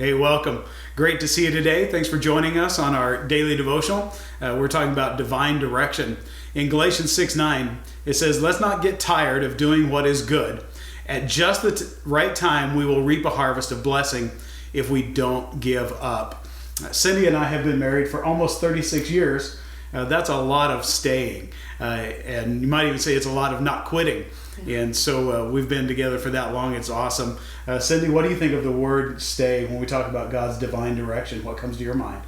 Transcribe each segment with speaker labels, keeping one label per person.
Speaker 1: Hey, welcome. Great to see you today. Thanks for joining us on our daily devotional. We're talking about divine direction. In Galatians 6:9, it says, "Let's not get tired of doing what is good. At just the right time, we will reap a harvest of blessing if we don't give up." Cindy and I have been married for almost 36 years. That's a lot of staying. And you might even say it's a lot of not quitting. And so we've been together for that long. It's awesome. Cindy, what do you think of the word stay when we talk about God's divine direction? What comes to your mind?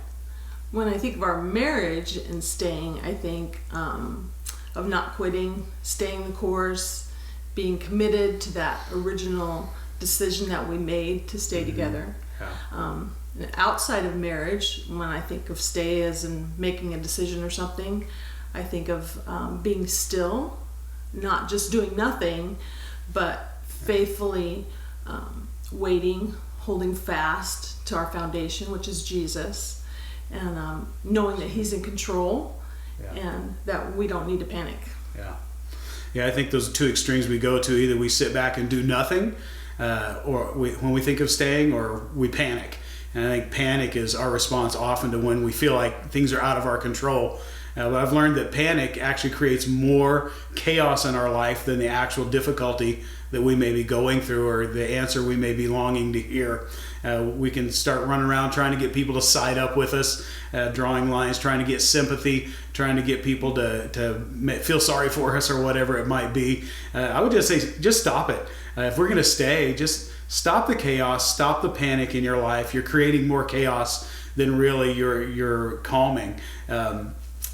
Speaker 2: When I think of our marriage and staying, I think of not quitting, staying the course, being committed to that original decision that we made to stay together.
Speaker 1: Yeah.
Speaker 2: Outside of marriage, when I think of stay as in making a decision or something, I think of being still, not just doing nothing, but faithfully waiting, holding fast to our foundation, which is Jesus, and knowing that He's in control. Yeah. And that we don't need to panic.
Speaker 1: Yeah, I think those are two extremes we go to. Either we sit back and do nothing, or when we think of staying, or we panic. And I think panic is our response often to when we feel like things are out of our control. But I've learned that panic actually creates more chaos in our life than the actual difficulty that we may be going through or the answer we may be longing to hear. We can start running around trying to get people to side up with us, drawing lines, trying to get sympathy, trying to get people to feel sorry for us or whatever it might be. I would just say, just stop it. If we're going to stay, just stop the chaos, stop the panic in your life. You're creating more chaos than really you're calming.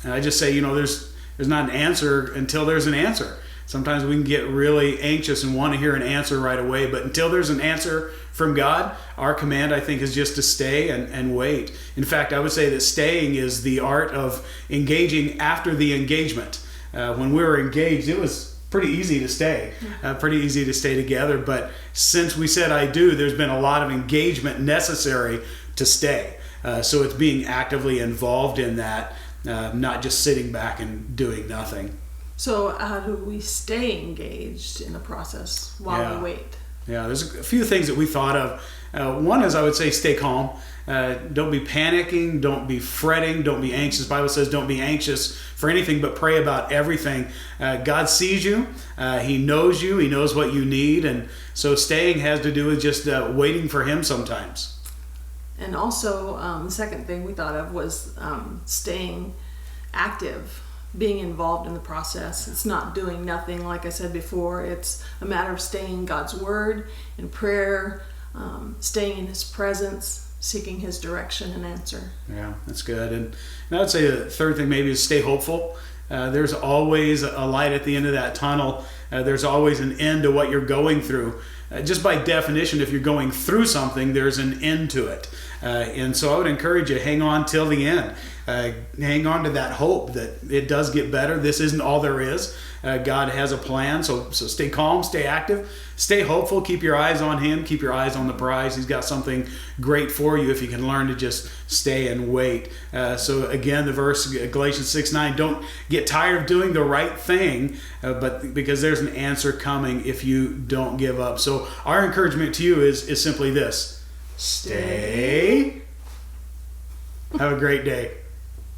Speaker 1: And I just say, there's not an answer until there's an answer. Sometimes we can get really anxious and want to hear an answer right away, but until there's an answer from God, our command, I think, is just to stay and wait. In fact, I would say that staying is the art of engaging after the engagement. When we were engaged, it was pretty easy to stay, together. But since we said I do, there's been a lot of engagement necessary to stay. So it's being actively involved in that, not just sitting back and doing nothing.
Speaker 2: So how do we stay engaged in the process while we wait?
Speaker 1: Yeah, there's a few things that we thought of. One is, I would say, stay calm. Don't be panicking. Don't be fretting. Don't be anxious. The Bible says don't be anxious for anything, but pray about everything. God sees you. He knows you. He knows what you need. And so staying has to do with just waiting for Him sometimes.
Speaker 2: And also, the second thing we thought of was staying active, being involved in the process. It's not doing nothing, like I said before. It's a matter of staying in God's Word, in prayer, staying in His presence, seeking His direction and answer.
Speaker 1: Yeah, that's good. And I would say the third thing maybe is stay hopeful. There's always a light at the end of that tunnel. There's always an end to what you're going through. Just by definition, if you're going through something, there's an end to it. And so I would encourage you, hang on till the end. Hang on to that hope that it does get better. This isn't all there is. God has a plan. So stay calm, stay active, stay hopeful, keep your eyes on Him, keep your eyes on the prize. He's got something great for you if you can learn to just stay and wait. So again, the verse, Galatians 6:9, don't get tired of doing the right thing, but because there's an answer coming if you don't give up. So our encouragement to you is simply this: stay. Have a great day.